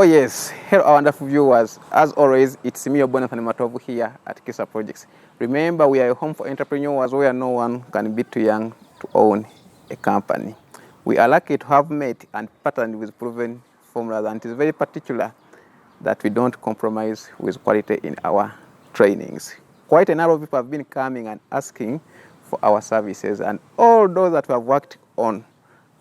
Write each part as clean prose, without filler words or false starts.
Oh yes, hello our wonderful viewers. As always, it's me, your bonus animator here at KISA Projects. Remember, we are a home for entrepreneurs where no one can be too young to own a company. We are lucky to have met and partnered with proven formulas, and it is very particular that we don't compromise with quality in our trainings. Quite a number of people have been coming and asking for our services, and all those that we have worked on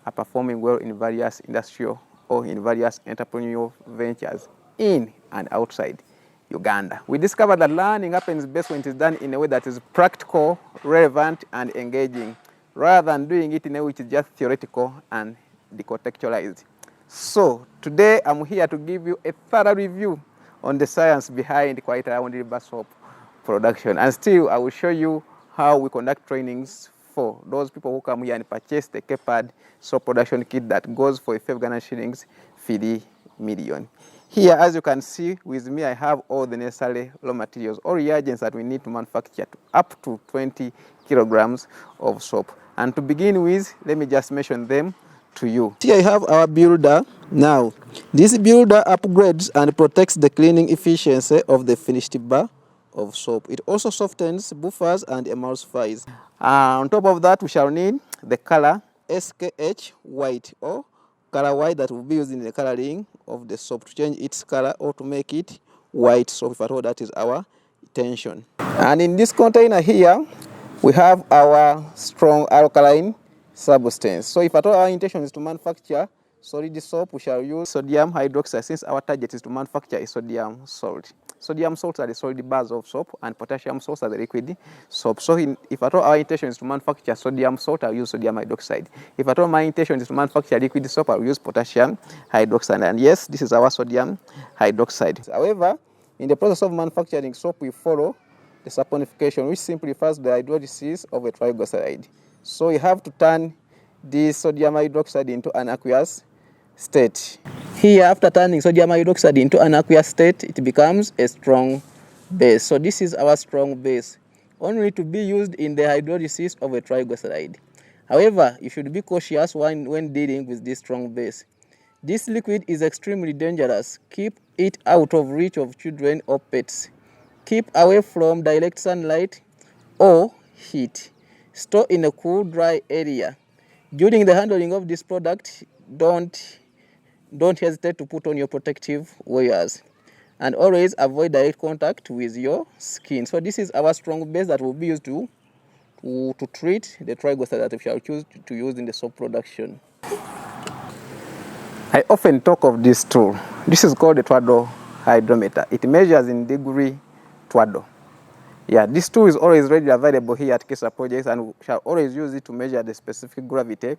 are performing well in various industrial or in various entrepreneurial ventures in and outside Uganda. We discovered that learning happens best when it is done in a way that is practical, relevant, and engaging, rather than doing it in a way which is just theoretical and decontextualized. So today I'm here to give you a thorough review on the science behind quite a soap production, and still I will show you how we conduct trainings for those people who come here and purchase the KPAD soap production kit that goes for 5 Ghana shillings 3 million. Here, as you can see with me, I have all the necessary raw materials or reagents that we need to manufacture up to 20 kilograms of soap. And to begin with, let me just mention them to you. Here I have our builder. Now, this builder upgrades and protects the cleaning efficiency of the finished bar of soap. It also softens, buffers, and emulsifies. On top of that, we shall need the color SKH white or color white that will be used in the coloring of the soap to change its color or to make it white soap, if at all that is our intention. And in this container here, we have our strong alkaline substance. So if at all our intention is to manufacture solid soap, we shall use sodium hydroxide, since our target is to manufacture a sodium salt. Sodium salts are the solid bars of soap, and potassium salts are the liquid soap. So if at all our intention is to manufacture sodium salt, I'll use sodium hydroxide. If at all my intention is to manufacture liquid soap, I'll use potassium hydroxide. And yes, this is our sodium hydroxide. However, in the process of manufacturing soap, we follow the saponification, which simply refers to the hydrolysis of a triglyceride. So you have to turn this sodium hydroxide into an aqueous state. Here, after turning sodium hydroxide into an aqueous state, it becomes a strong base. So this is our strong base, only to be used in the hydrolysis of a triglyceride. However, you should be cautious when dealing with this strong base. This liquid is extremely dangerous. Keep it out of reach of children or pets. Keep away from direct sunlight or heat. Store in a cool, dry area. During the handling of this product, don't hesitate to put on your protective wears, and always avoid direct contact with your skin. So this is our strong base that will be used to treat the triglyceride that we shall choose to use in the soap production. I often talk of this tool. This is called the twaddle hydrometer. It measures in degree twaddle. Yeah, this tool is always readily available here at KISA Projects, and we shall always use it to measure the specific gravity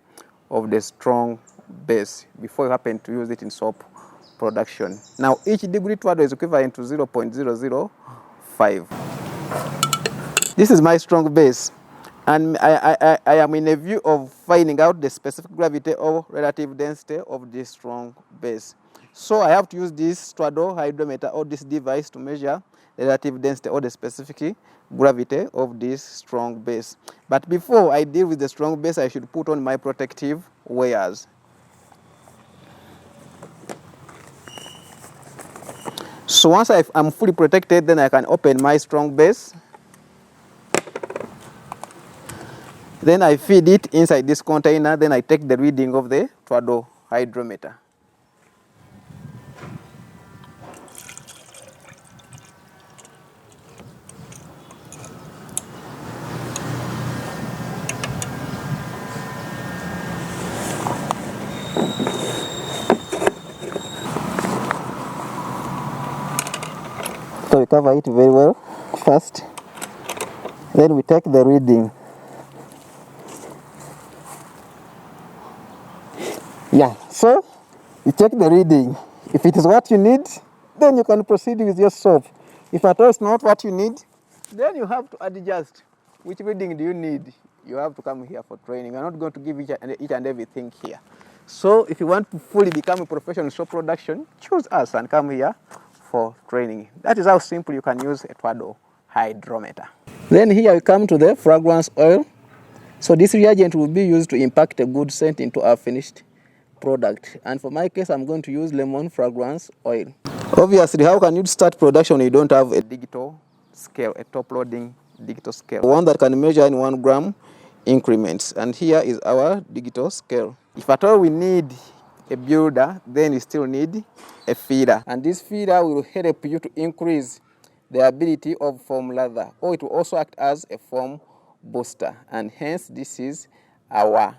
of the strong base before you happen to use it in soap production. Now, each degree twaddle is equivalent to 0.005. This is my strong base, and I am in a view of finding out the specific gravity or relative density of this strong base. So I have to use this twaddle hydrometer or this device to measure the relative density or the specific gravity of this strong base. But before I deal with the strong base, I should put on my protective wears. So once I'm fully protected, then I can open my strong base. Then I feed it inside this container. Then I take the reading of the twaddle hydrometer. So we cover it very well first, then we take the reading. Yeah, so you check the reading. If it is what you need, then you can proceed with your soap. If at all it's not what you need, then you have to adjust. Which reading do you need? You have to come here for training. We're not going to give each and everything here. So if you want to fully become a professional in soap production, choose us and come here for training. That is how simple you can use a twaddle hydrometer. Then here we come to the fragrance oil. So this reagent will be used to impact a good scent into our finished product. And for my case, I'm going to use lemon fragrance oil. Obviously, how can you start production when you don't have a digital scale, a top loading digital scale? One that can measure in 1 gram increments. And here is our digital scale. If at all we need a builder, then you still need a feeder. And this feeder will help you to increase the ability of foam lather, or it will also act as a foam booster. And hence, this is our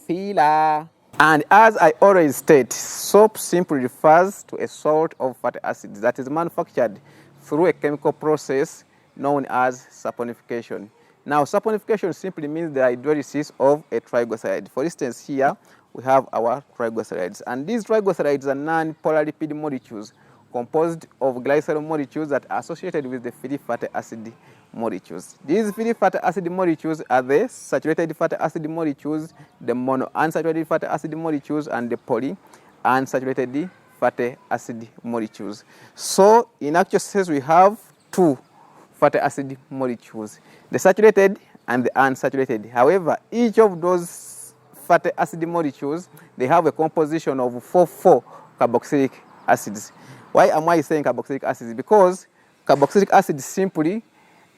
feeder. And as I always state, soap simply refers to a salt of fatty acids that is manufactured through a chemical process known as saponification. Now, saponification simply means the hydrolysis of a triglyceride. For instance, here we have our triglycerides. And these triglycerides are non-polar lipid molecules composed of glycerol molecules that are associated with the free fatty acid molecules. These free fatty acid molecules are the saturated fatty acid molecules, the monounsaturated fatty acid molecules, and the polyunsaturated fatty acid molecules. So, in actual sense, we have 2 fatty acid molecules, the saturated and the unsaturated. However, each of those fatty acid molecules, they have a composition of 4 carboxylic acids. Why am I saying carboxylic acids? Because carboxylic acids simply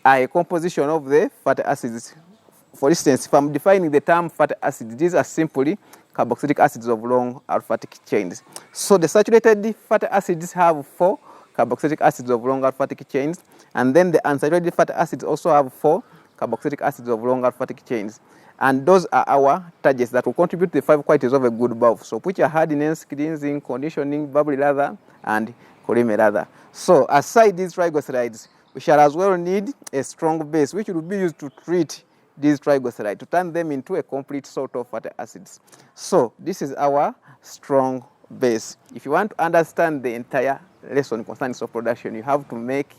are a composition of the fatty acids. For instance, if I'm defining the term fatty acids, these are simply carboxylic acids of long aliphatic chains. So the saturated fatty acids have 4 carboxylic acids of long aliphatic chains, and then the unsaturated fatty acids also have 4 carboxylic acids of long aliphatic chains. And those are our targets that will contribute to the 5 qualities of a good bath soap, which are hardness, cleansing, conditioning, bubbly lather, and creamy lather. So, aside these triglycerides, we shall as well need a strong base, which will be used to treat these triglycerides, to turn them into a complete salt of fatty acids. So, this is our strong base. If you want to understand the entire lesson concerning soap production, you have to make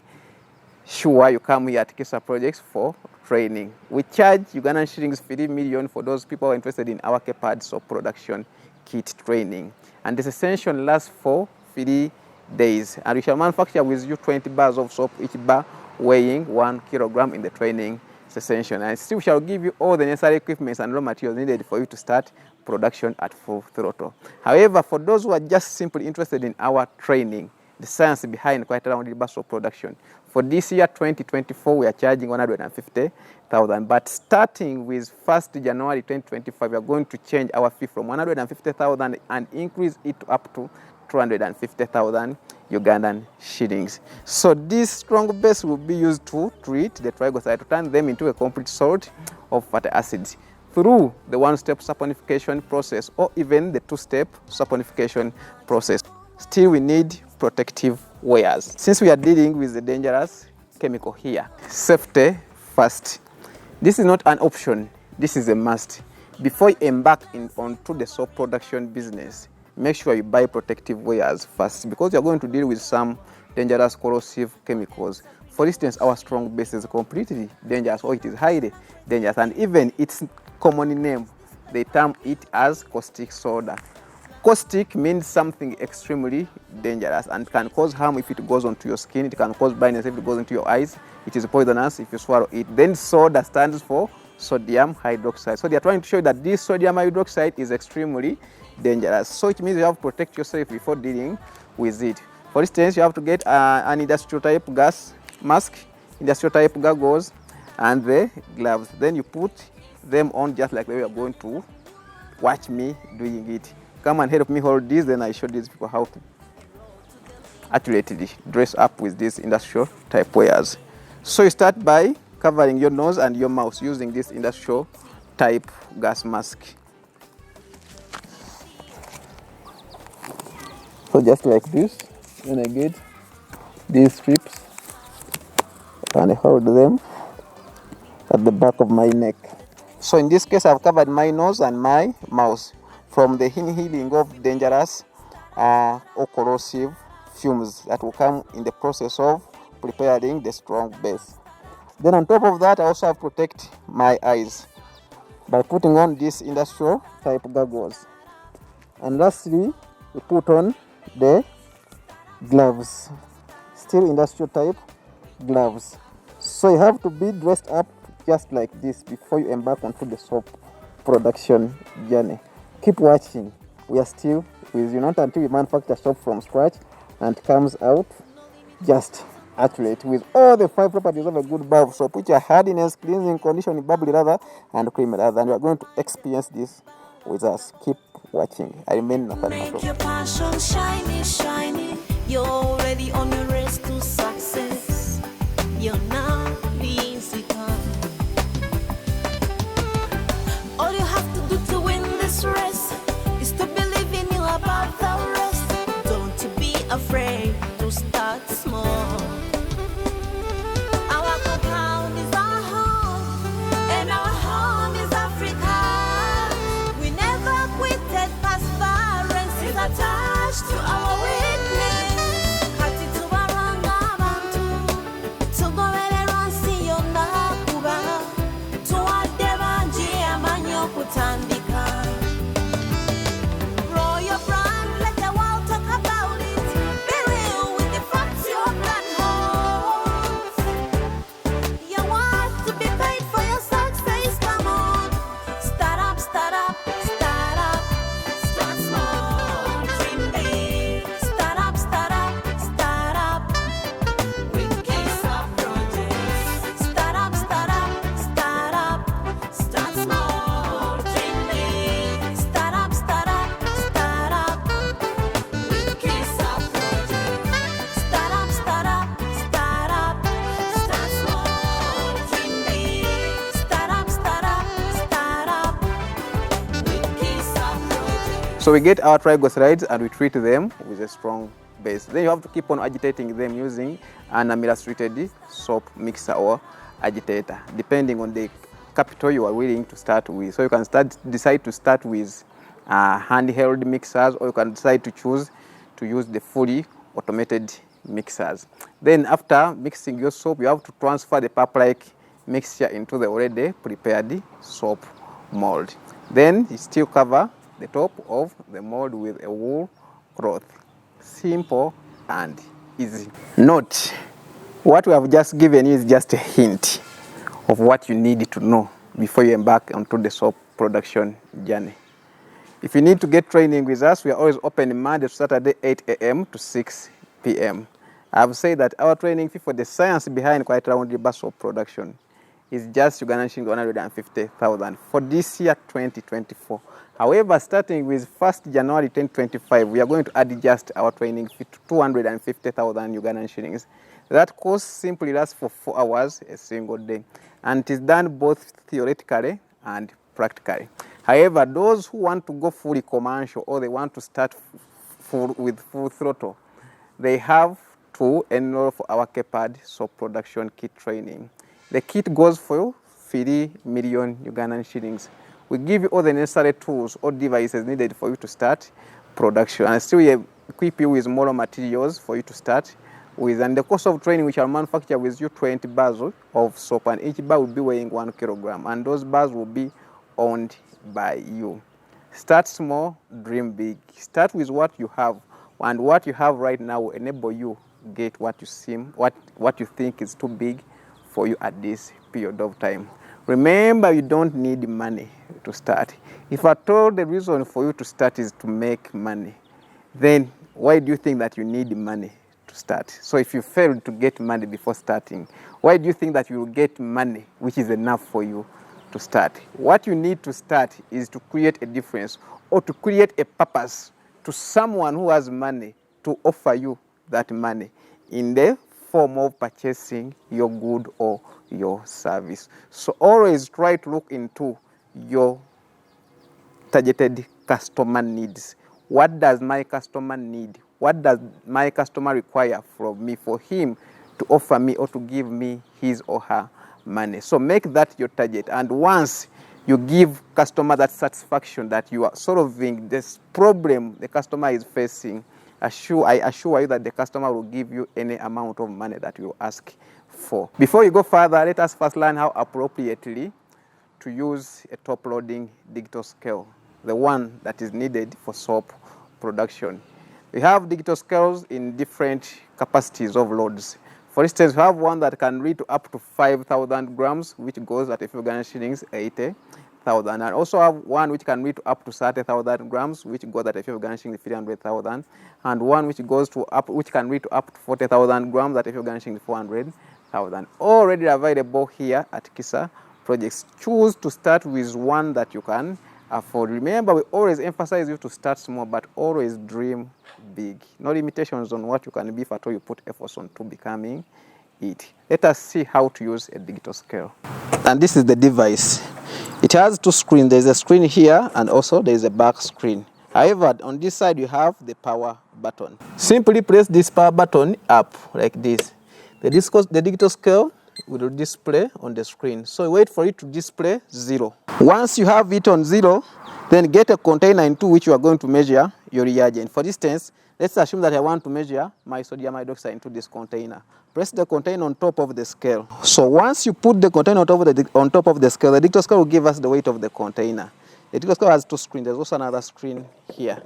sure you come here at KISA Projects for training. We charge Ugandan shillings 3 million for those people who are interested in our KPAD soap production kit training. And this session lasts for 3 days. And we shall manufacture with you 20 bars of soap, each bar weighing 1 kilogram in the training session. And still we shall give you all the necessary equipment and raw materials needed for you to start production at full throttle. However, for those who are just simply interested in our training, the science behind quite around bar soap production, for this year 2024 we are charging 150,000, but starting with 1st January 2025 we are going to change our fee from 150,000 and increase it up to 250,000 Ugandan shillings. So this strong base will be used to treat the triglycerides, to turn them into a complete salt of fatty acids through the 1-step saponification process, or even the 2-step saponification process. Still we need protective wears. Since we are dealing with the dangerous chemical here, safety first. This is not an option, this is a must. Before you embark onto the soap production business, make sure you buy protective wears first, because you're going to deal with some dangerous corrosive chemicals. For instance, our strong base is completely dangerous, or it is highly dangerous, and even its common name, they term it as caustic soda. Caustic means something extremely dangerous and can cause harm if it goes onto your skin. It can cause blindness if it goes into your eyes. It is poisonous if you swallow it. Then soda stands for sodium hydroxide. So they are trying to show you that this sodium hydroxide is extremely dangerous. So it means you have to protect yourself before dealing with it. For instance, you have to get an industrial type gas mask, industrial type goggles, and the gloves. Then you put them on just like the way you are going to watch me doing it. Come and help me hold this, then I show these people how to accurately dress up with these industrial type wears. So you start by covering your nose and your mouth using this industrial type gas mask. So just like this, when I get these strips, and I hold them at the back of my neck. So in this case, I've covered my nose and my mouth from the inhaling of dangerous or corrosive fumes that will come in the process of preparing the strong base. Then on top of that, I also have to protect my eyes by putting on these industrial type goggles. And lastly, we put on the gloves, still industrial type gloves. So you have to be dressed up just like this before you embark onto the soap production journey. Keep watching. we are still with you, not until we manufacture soap from scratch and it comes out just accurate with all the 5 properties of a good bar of soap, which are hardiness, cleansing, conditioning, bubbly lather, and creamy lather. And we are going to experience this with us. Keep watching. I remain Nathan. Make your passion shiny, shiny. You're already on your race to success. You're now the easy come. All you have to do to win this race is to believe in you above the rest. Don't be afraid to start small. Our compound is our home, and our home is Africa. We never quitted perseverance is attached to our witness. Kati tubaranga abantu, tugoberera nsi yonna kuba, tuwadde bangi amanyi okutandika. Grow your brand, let the world talk about it. Be real with the facts your plan holds. You want to be paid for your success, come on. Start up, start up, start up. Start small, dream big. Start up, start up, start up. With KISA Projects. Start up, start up, start up. Start small, dream big. Start up, start up, start up. With KISA Projects. Start up, start up, start up. Start small, dream big. Start up, start up, start up. With KISA Projects. So we get our triglycerides and we treat them with a strong base. Then you have to keep on agitating them using an amylase-treated soap mixer or agitator, depending on the capital you are willing to start with. So you can decide to start with handheld mixers, or you can decide to choose to use the fully automated mixers. Then after mixing your soap, you have to transfer the pulp-like mixture into the already prepared soap mold. Then you still cover the top of the mold with a wool cloth. Simple and easy. Note, what we have just given you is just a hint of what you need to know before you embark onto the soap production journey. If you need to get training with us, we are always open Monday to Saturday, 8 a.m. to 6 p.m. I've said that our training fee for the science behind quite round the soap production is just Ugandan shillings 150,000 for this year 2024. However, starting with 1st January 2025, we are going to adjust our training fee to 250,000 Ugandan shillings. That course simply lasts for 4 hours a single day, and it is done both theoretically and practically. However, those who want to go fully commercial, or they want to start with full throttle, they have to enroll for our KPAD soap production kit training. The kit goes for 3 million Ugandan shillings. We give you all the necessary tools or devices needed for you to start production, and still we equip you with more materials for you to start with. And the cost of training, we shall manufacture with you 20 bars of soap, and each bar will be weighing 1 kilogram, and those bars will be owned by you. Start small, dream big. Start with what you have, and what you have right now will enable you get what you think is too big for you at this period of time. Remember, you don't need money to start. If at all the reason for you to start is to make money, then why do you think that you need money to start? So if you fail to get money before starting, why do you think that you will get money which is enough for you to start? What you need to start is to create a difference, or to create a purpose to someone who has money to offer you that money in the form of purchasing your good or your service. So always try to look into your targeted customer needs. What does my customer need? What does my customer require from me for him to offer me or to give me his or her money? So make that your target, and once you give customer that satisfaction that you are solving this problem the customer is facing, I assure you that the customer will give you any amount of money that you ask for. Before you go further, let us first learn how appropriately to use a top-loading digital scale, the one that is needed for soap production. We have digital scales in different capacities of loads. For instance, we have one that can read to up to 5,000 grams, which goes at a few Ugandan shillings 80 300,000, and also have one which can reach up to 30,000 grams, which goes at a fee of garnishing 300,000, and one which goes to up, which can reach up to 40,000 grams at a fee of garnishing 400,000. Already available here at KISA Projects. Choose to start with one that you can afford. Remember, we always emphasize you to start small, but always dream big. No limitations on what you can be if at all you put efforts on to becoming it. Let us see how to use a digital scale. And this is the device. It has two screens. There's a screen here and also there's a back screen. However, on this side you have the power button. Simply press this power button up like this. The digital scale will display on the screen. So wait for it to display 0. Once you have it on 0, then get a container into which you are going to measure your reagent. For instance, let's assume that I want to measure my sodium hydroxide into this container. Press the container on top of the scale. So once you put the container on top of the scale, the digital scale will give us the weight of the container. The digital scale has two screens. There's also another screen here.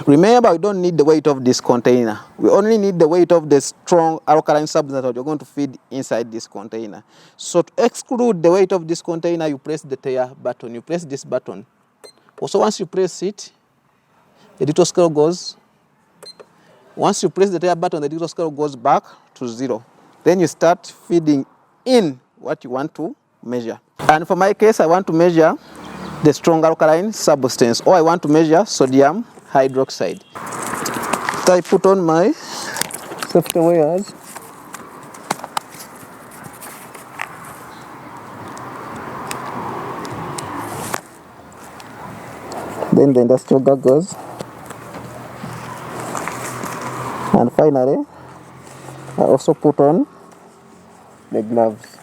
Remember, we don't need the weight of this container. We only need the weight of the strong alkaline substance that you're going to feed inside this container. So to exclude the weight of this container, you press the tire button. You press this button. Also, once you press it, the digital scale goes. Once you press the tire button, the digital scale goes back to 0. Then you start feeding in what you want to measure. And for my case, I want to measure the strong alkaline substance, or I want to measure sodium hydroxide. So I put on my safety wires. Then the industrial goggles. And finally, I also put on the gloves.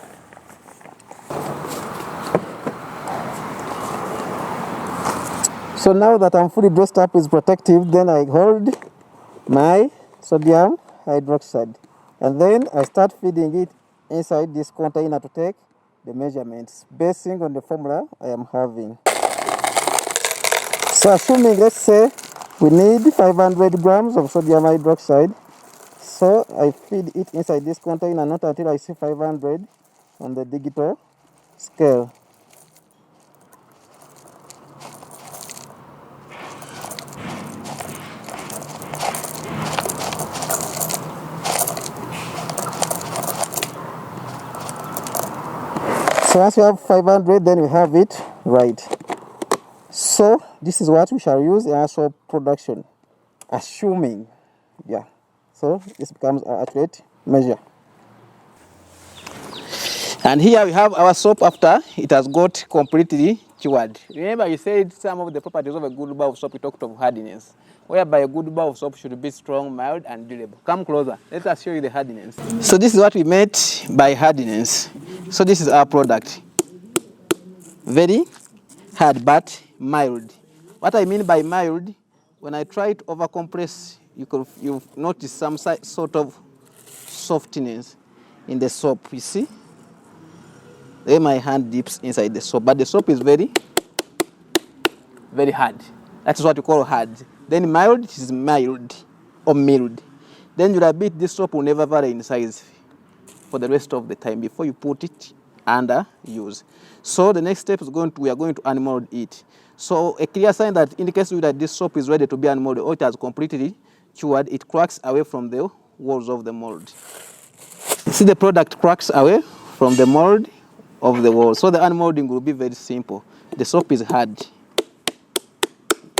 So now that I'm fully dressed up with protective, then I hold my sodium hydroxide. And then I start feeding it inside this container to take the measurements, basing on the formula I am having. So assuming, let's say, we need 500 grams of sodium hydroxide. So I feed it inside this container, not until I see 500 on the digital scale. So once you have 500, then you have it right. So this is what we shall use in our soap production, assuming, yeah. So this becomes our accurate measure. And here we have our soap after it has got completely cured. Remember, you said some of the properties of a good bar of soap, we talked of hardiness, whereby a good bar of soap should be strong, mild, and durable. Come closer. Let us show you the hardiness. So this is what we meant by hardiness. So this is our product. Very hard, mild. What I mean by mild, when I try to overcompress, you notice some sort of softness in the soap. You see? There my hand dips inside the soap, but the soap is very, very hard. That is what you call hard. Then mild is mild or mild. Then you beat this soap will never vary in size for the rest of the time before you put it under use. So the next step is we are going to unmold it. So a clear sign that indicates to you that this soap is ready to be unmolded, or it has completely cured, it cracks away from the walls of the mold. See, the product cracks away from the mold of the wall. So the unmolding will be very simple. The soap is hard,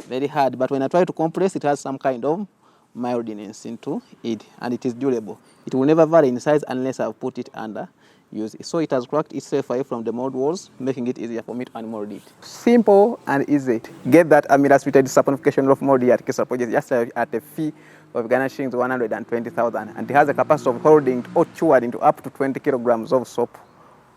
very hard, but when I try to compress, it has some kind of mildness into it, and it is durable. It will never vary in size unless I put it under use. So it has cracked itself away from the mold walls, making it easier for me to unmold it. Simple and easy. Get that amino-acidated saponification of mold here at KISA Projects just at a fee of Ghana shillings 120,000, and it has a capacity of holding or cured into up to 20 kilograms of soap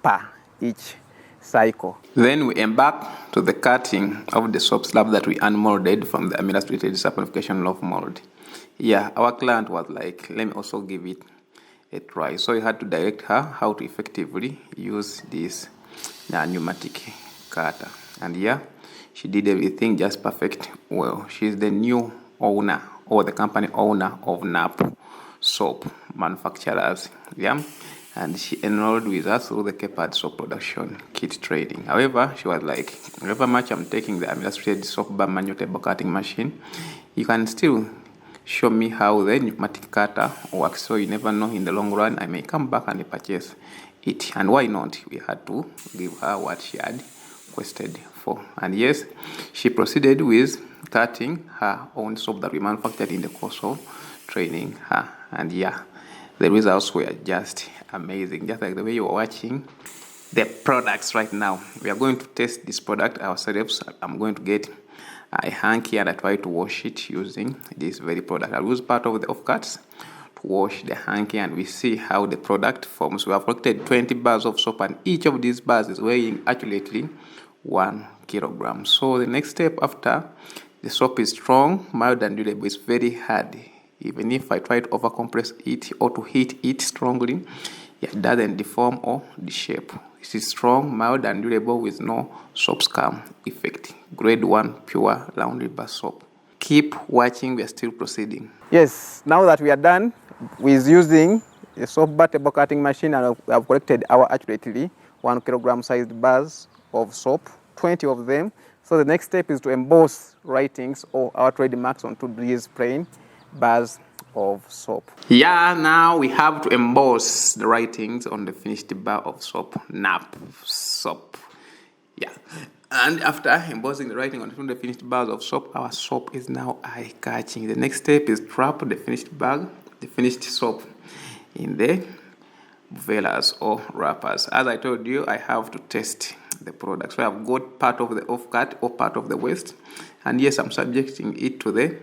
per each cycle. Then we embark to the cutting of the soap slab that we unmolded from the amino-acidated saponification of mold. Yeah, our client was like, let me also give it a try. So we had to direct her how to effectively use this pneumatic cutter. And yeah, she did everything just perfect well. She's the new owner, or the company owner, of NAP soap manufacturers. Yeah, and she enrolled with us through the KPAD soap production kit training. However, she was like, however much I'm taking the illustrated soap bar manual table cutting machine, you can still show me how the pneumatic cutter works, so you never know, in the long run I may come back and purchase it. And why not? We had to give her what she had requested for. And yes, she proceeded with cutting her own soap that we manufactured in the course of training her. And yeah, the results were just amazing, just like the way you are watching the products right now. We are going to test this product ourselves. I'm going to get a hanky and I try to wash it using this very product. I'll use part of the offcuts to wash the hanky and we see how the product forms. We have collected 20 bars of soap and each of these bars is weighing accurately 1 kilogram. So the next step after the soap is strong, mild and durable, it's very hard. Even if I try to overcompress it or to heat it strongly, it doesn't deform or shape. It is strong, mild and durable with no soap scum effect. Grade 1 pure laundry bar soap. Keep watching, we are still proceeding. Yes, now that we are done with using the soap bar table cutting machine and we have collected our accurately 1 kilogram sized bars of soap, 20 of them. So the next step is to emboss writings or our trademarks onto these plain bars of soap. Yeah, now we have to emboss the writings on the finished bar of soap, nap soap. Yeah, and after embossing the writing on the finished bars of soap, our soap is now eye-catching. The next step is to wrap the finished bag, the finished soap, in the velas or wrappers. As I told you, I have to test the product. So I've got part of the offcut or part of the waste, and yes, I'm subjecting it to the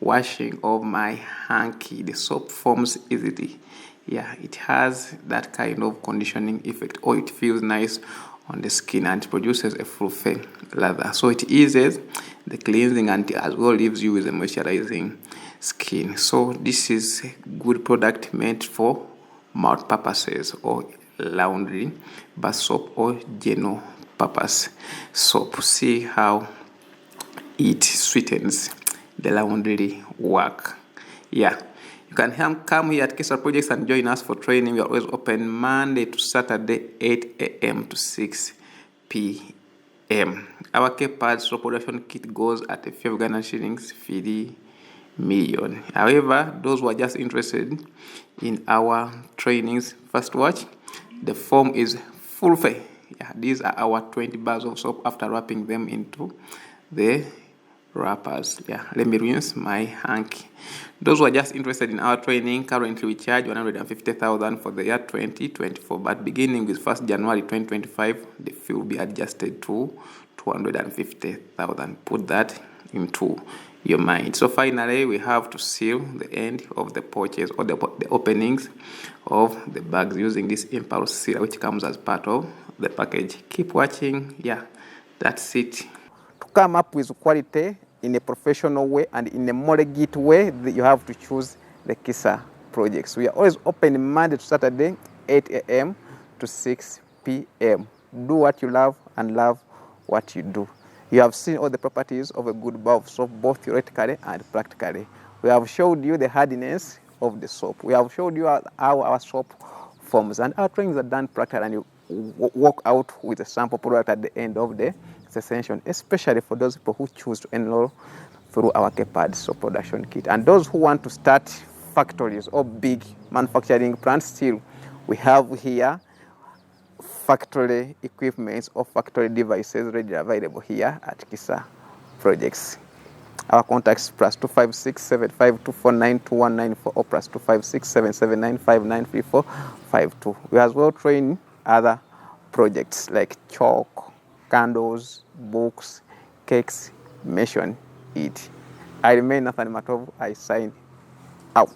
washing of my hanky. The soap forms easily. Yeah, it has that kind of conditioning effect, or it feels nice on the skin and produces a fluffy lather. So it eases the cleansing and as well leaves you with a moisturizing skin. So this is a good product meant for mouth purposes or laundry bar soap or general purpose soap. See how it sweetens the laundry work. Yeah, you can come here at KISA Projects and join us for training. We are always open Monday to Saturday, 8 a.m. to 6 p.m. Our KPAD soap production kit goes at a few Ghana shillings, 3 million. However, those who are just interested in our trainings, first watch, the form is full fare. Yeah, these are our 20 bars of soap after wrapping them into the wrappers. Yeah, let me rinse my hanky. Those who are just interested in our training, currently we charge 150,000 for the year 2024, but beginning with 1st January 2025, the fee will be adjusted to 250,000. Put that into your mind. So finally, we have to seal the end of the pouches or the openings of the bags using this impulse sealer, which comes as part of the package. Keep watching. Yeah, that's it. To come up with quality in a professional way and in a more legit way, you have to choose the KISA projects. We are always open Monday to Saturday, 8 a.m. to 6 p.m. Do what you love and love what you do. You have seen all the properties of a good bar of soap, both theoretically and practically. We have showed you the hardiness of the soap. We have showed you how our soap forms, and our trainings are done practically, and you walk out with a sample product at the end of the session, especially for those people who choose to enroll through our KPAD soap production kit. And those who want to start factories or big manufacturing plants, still we have here factory equipment or factory devices readily available here at KISA Projects. Our contacts +256 752 492 or +256 779 593452. We as well train other projects like chalk, candles, books, cakes. Mention it. I remain Nathan Matov. I sign out.